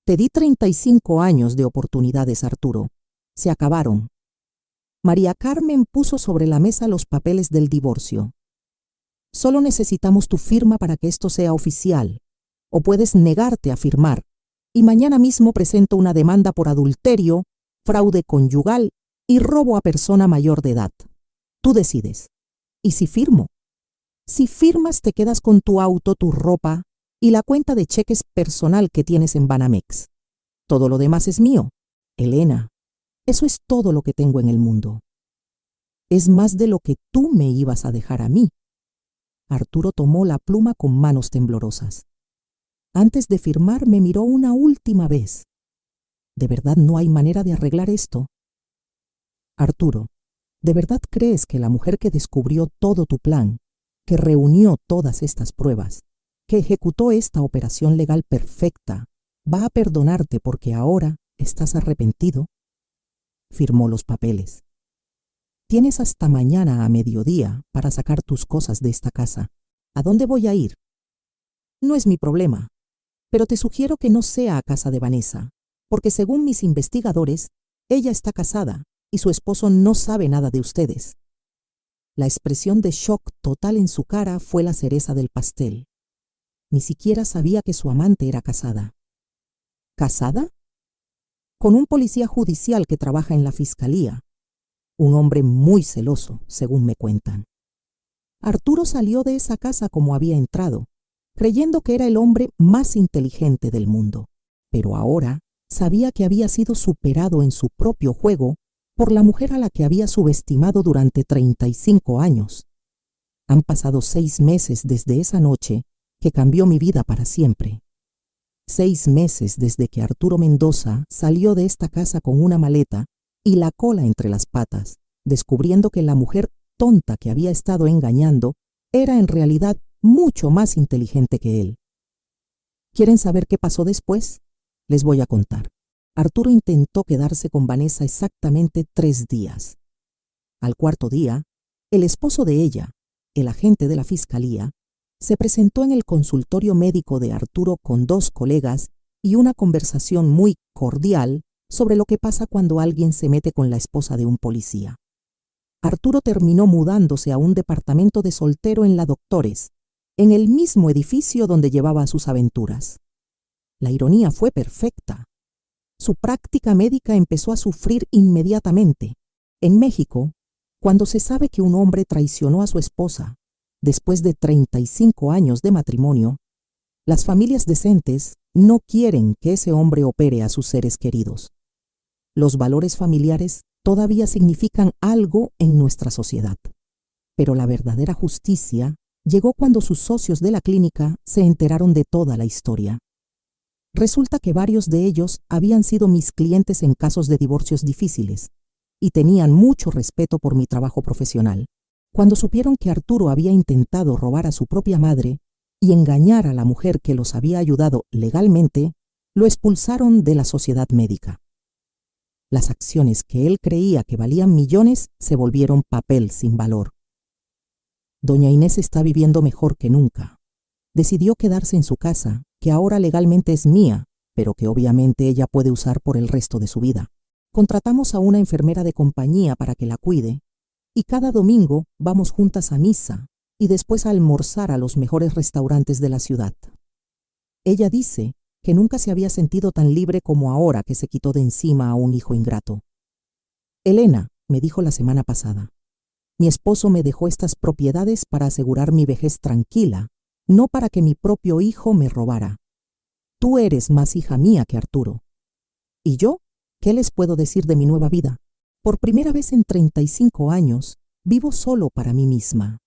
Speaker 1: Te di 35 años de oportunidades, Arturo. Se acabaron. María Carmen puso sobre la mesa los papeles del divorcio. Solo necesitamos tu firma para que esto sea oficial, o puedes negarte a firmar, y mañana mismo presento una demanda por adulterio, fraude conyugal y robo a persona mayor de edad. Tú decides. ¿Y si firmo? Si firmas, te quedas con tu auto, tu ropa y la cuenta de cheques personal que tienes en Banamex. Todo lo demás es mío. Elena, eso es todo lo que tengo en el mundo. Es más de lo que tú me ibas a dejar a mí. Arturo tomó la pluma con manos temblorosas. Antes de firmar, me miró una última vez. ¿De verdad no hay manera de arreglar esto? Arturo, ¿de verdad crees que la mujer que descubrió todo tu plan, que reunió todas estas pruebas, que ejecutó esta operación legal perfecta, va a perdonarte porque ahora estás arrepentido? Firmó los papeles. Tienes hasta mañana a mediodía para sacar tus cosas de esta casa. ¿A dónde voy a ir? No es mi problema, pero te sugiero que no sea a casa de Vanessa, porque según mis investigadores, ella está casada y su esposo no sabe nada de ustedes. La expresión de shock total en su cara fue la cereza del pastel. Ni siquiera sabía que su amante era casada. ¿Casada? Con un policía judicial que trabaja en la fiscalía. Un hombre muy celoso, según me cuentan. Arturo salió de esa casa como había entrado, creyendo que era el hombre más inteligente del mundo. Pero ahora sabía que había sido superado en su propio juego por la mujer a la que había subestimado durante 35 años. Han pasado 6 meses desde esa noche que cambió mi vida para siempre. 6 meses desde que Arturo Mendoza salió de esta casa con una maleta y la cola entre las patas, descubriendo que la mujer tonta que había estado engañando era en realidad mucho más inteligente que él. ¿Quieren saber qué pasó después? Les voy a contar. Arturo intentó quedarse con Vanessa exactamente 3 días. Al cuarto día, el esposo de ella, el agente de la fiscalía, se presentó en el consultorio médico de Arturo con 2 colegas y una conversación muy cordial sobre lo que pasa cuando alguien se mete con la esposa de un policía. Arturo terminó mudándose a un departamento de soltero en la Doctores, en el mismo edificio donde llevaba sus aventuras. La ironía fue perfecta. Su práctica médica empezó a sufrir inmediatamente. En México, cuando se sabe que un hombre traicionó a su esposa después de 35 años de matrimonio, las familias decentes no quieren que ese hombre opere a sus seres queridos. Los valores familiares todavía significan algo en nuestra sociedad. Pero la verdadera justicia llegó cuando sus socios de la clínica se enteraron de toda la historia. Resulta que varios de ellos habían sido mis clientes en casos de divorcios difíciles y tenían mucho respeto por mi trabajo profesional. Cuando supieron que Arturo había intentado robar a su propia madre y engañar a la mujer que los había ayudado legalmente, lo expulsaron de la sociedad médica. Las acciones que él creía que valían millones se volvieron papel sin valor. Doña Inés está viviendo mejor que nunca. Decidió quedarse en su casa, que ahora legalmente es mía, pero que obviamente ella puede usar por el resto de su vida. Contratamos a una enfermera de compañía para que la cuide, y cada domingo vamos juntas a misa y después a almorzar a los mejores restaurantes de la ciudad. Ella dice que nunca se había sentido tan libre como ahora que se quitó de encima a un hijo ingrato. Elena, me dijo la semana pasada, mi esposo me dejó estas propiedades para asegurar mi vejez tranquila, no para que mi propio hijo me robara. Tú eres más hija mía que Arturo. ¿Y yo? ¿Qué les puedo decir de mi nueva vida? Por primera vez en 35 años, vivo solo para mí misma.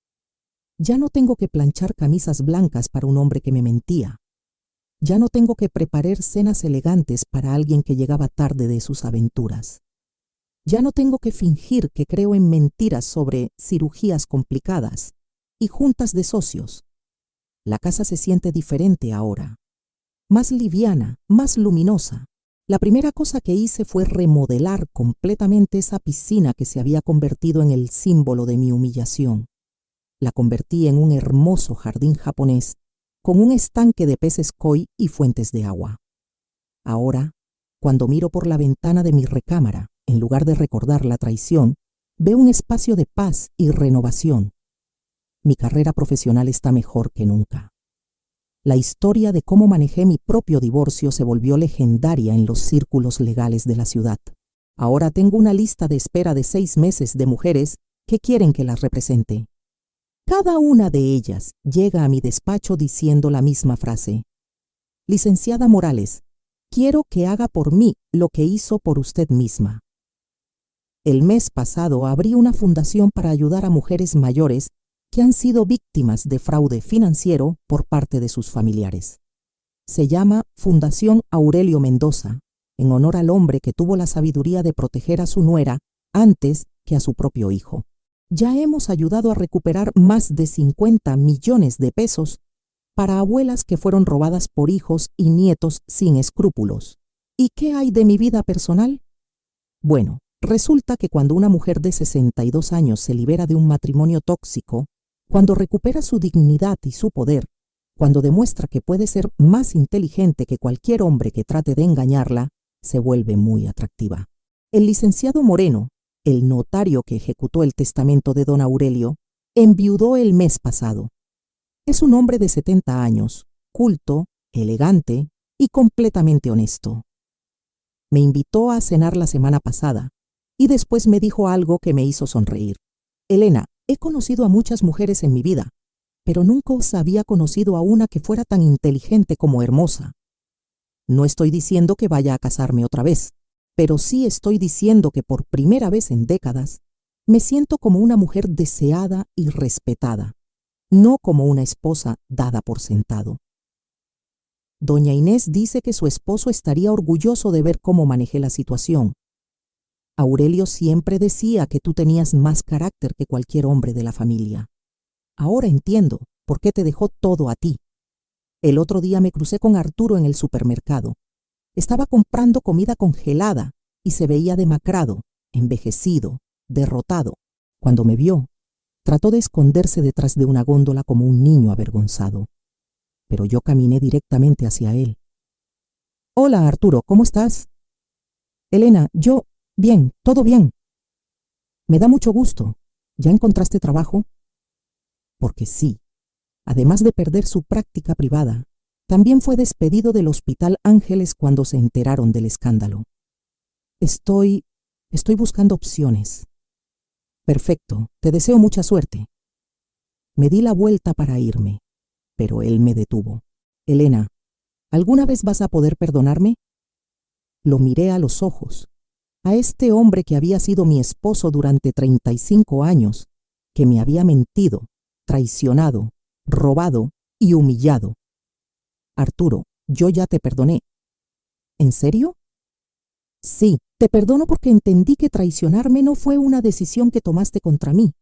Speaker 1: Ya no tengo que planchar camisas blancas para un hombre que me mentía. Ya no tengo que preparar cenas elegantes para alguien que llegaba tarde de sus aventuras. Ya no tengo que fingir que creo en mentiras sobre cirugías complicadas y juntas de socios. La casa se siente diferente ahora, más liviana, más luminosa. La primera cosa que hice fue remodelar completamente esa piscina que se había convertido en el símbolo de mi humillación. La convertí en un hermoso jardín japonés con un estanque de peces koi y fuentes de agua. Ahora, cuando miro por la ventana de mi recámara, en lugar de recordar la traición, veo un espacio de paz y renovación. Mi carrera profesional está mejor que nunca. La historia de cómo manejé mi propio divorcio se volvió legendaria en los círculos legales de la ciudad. Ahora tengo una lista de espera de 6 meses de mujeres que quieren que las represente. Cada una de ellas llega a mi despacho diciendo la misma frase. Licenciada Morales, quiero que haga por mí lo que hizo por usted misma. El mes pasado abrí una fundación para ayudar a mujeres mayores que han sido víctimas de fraude financiero por parte de sus familiares. Se llama Fundación Aurelio Mendoza, en honor al hombre que tuvo la sabiduría de proteger a su nuera antes que a su propio hijo. Ya hemos ayudado a recuperar más de 50 millones de pesos para abuelas que fueron robadas por hijos y nietos sin escrúpulos. ¿Y qué hay de mi vida personal? Bueno, resulta que cuando una mujer de 62 años se libera de un matrimonio tóxico, cuando recupera su dignidad y su poder, cuando demuestra que puede ser más inteligente que cualquier hombre que trate de engañarla, se vuelve muy atractiva. El licenciado Moreno, el notario que ejecutó el testamento de don Aurelio, enviudó el mes pasado. Es un hombre de 70 años, culto, elegante y completamente honesto. Me invitó a cenar la semana pasada y después me dijo algo que me hizo sonreír. Elena, he conocido a muchas mujeres en mi vida, pero nunca os había conocido a una que fuera tan inteligente como hermosa. No estoy diciendo que vaya a casarme otra vez, pero sí estoy diciendo que por primera vez en décadas me siento como una mujer deseada y respetada, no como una esposa dada por sentado. Doña Inés dice que su esposo estaría orgulloso de ver cómo manejé la situación. Aurelio siempre decía que tú tenías más carácter que cualquier hombre de la familia. Ahora entiendo ¿Por qué te dejó todo a ti? El otro día me crucé con Arturo en el supermercado. Estaba comprando comida congelada y se veía demacrado, envejecido, derrotado. Cuando me vio, trató de esconderse detrás de una góndola como un niño avergonzado. Pero yo caminé directamente hacia él. Hola, Arturo, ¿cómo estás? Elena, bien, todo bien. Me da mucho gusto. ¿Ya encontraste trabajo? Porque sí, además de perder su práctica privada, también fue despedido del Hospital Ángeles cuando se enteraron del escándalo. Estoy buscando opciones. Perfecto, te deseo mucha suerte. Me di la vuelta para irme, pero él me detuvo. Elena, ¿alguna vez vas a poder perdonarme? Lo miré a los ojos, a este hombre que había sido mi esposo durante 35 años, que me había mentido, traicionado, robado y humillado. Arturo, yo ya te perdoné. ¿En serio? Sí, te perdono porque entendí que traicionarme no fue una decisión que tomaste contra mí.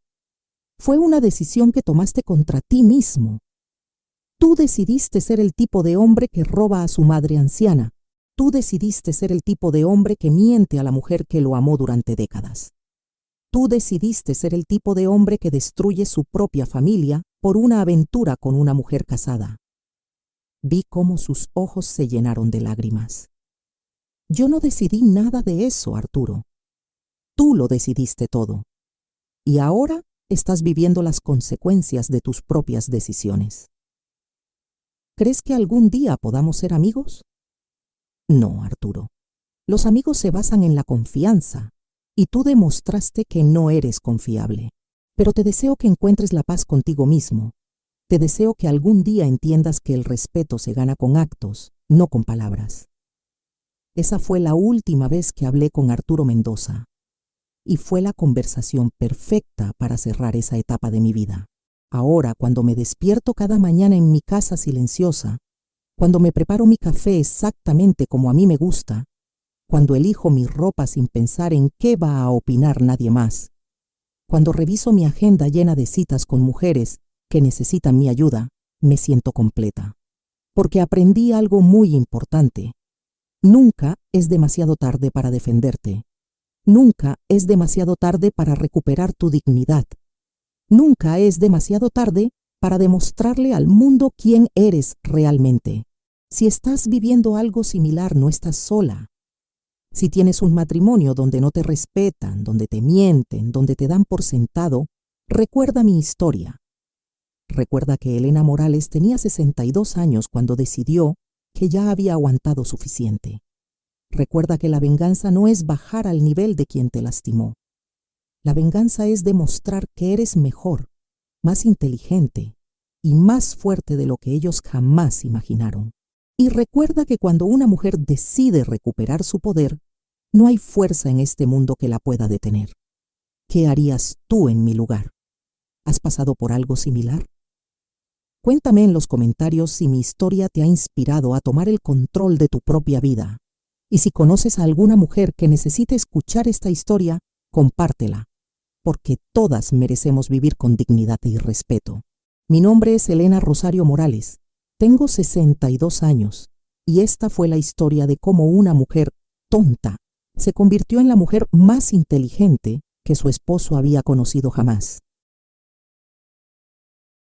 Speaker 1: Fue una decisión que tomaste contra ti mismo. Tú decidiste ser el tipo de hombre que roba a su madre anciana. Tú decidiste ser el tipo de hombre que miente a la mujer que lo amó durante décadas. Tú decidiste ser el tipo de hombre que destruye su propia familia por una aventura con una mujer casada. Vi cómo sus ojos se llenaron de lágrimas. Yo no decidí nada de eso, Arturo. Tú lo decidiste todo. Y ahora estás viviendo las consecuencias de tus propias decisiones. ¿Crees que algún día podamos ser amigos? No, Arturo. Los amigos se basan en la confianza, y tú demostraste que no eres confiable. Pero te deseo que encuentres la paz contigo mismo. Te deseo que algún día entiendas que el respeto se gana con actos, no con palabras. Esa fue la última vez que hablé con Arturo Mendoza, y fue la conversación perfecta para cerrar esa etapa de mi vida. Ahora, cuando me despierto cada mañana en mi casa silenciosa, cuando me preparo mi café exactamente como a mí me gusta, cuando elijo mi ropa sin pensar en qué va a opinar nadie más, cuando reviso mi agenda llena de citas con mujeres que necesitan mi ayuda, me siento completa. Porque aprendí algo muy importante. Nunca es demasiado tarde para defenderte. Nunca es demasiado tarde para recuperar tu dignidad. Nunca es demasiado tarde para demostrarle al mundo quién eres realmente. Si estás viviendo algo similar, no estás sola. Si tienes un matrimonio donde no te respetan, donde te mienten, donde te dan por sentado, recuerda mi historia. Recuerda que Elena Morales tenía 62 años cuando decidió que ya había aguantado suficiente. Recuerda que la venganza no es bajar al nivel de quien te lastimó. La venganza es demostrar que eres mejor, más inteligente y más fuerte de lo que ellos jamás imaginaron. Y recuerda que cuando una mujer decide recuperar su poder, no hay fuerza en este mundo que la pueda detener. ¿Qué harías tú en mi lugar? ¿Has pasado por algo similar? Cuéntame en los comentarios si mi historia te ha inspirado a tomar el control de tu propia vida. Y si conoces a alguna mujer que necesite escuchar esta historia, compártela, porque todas merecemos vivir con dignidad y respeto. Mi nombre es Elena Rosario Morales. Tengo 62 años y esta fue la historia de cómo una mujer tonta se convirtió en la mujer más inteligente que su esposo había conocido jamás.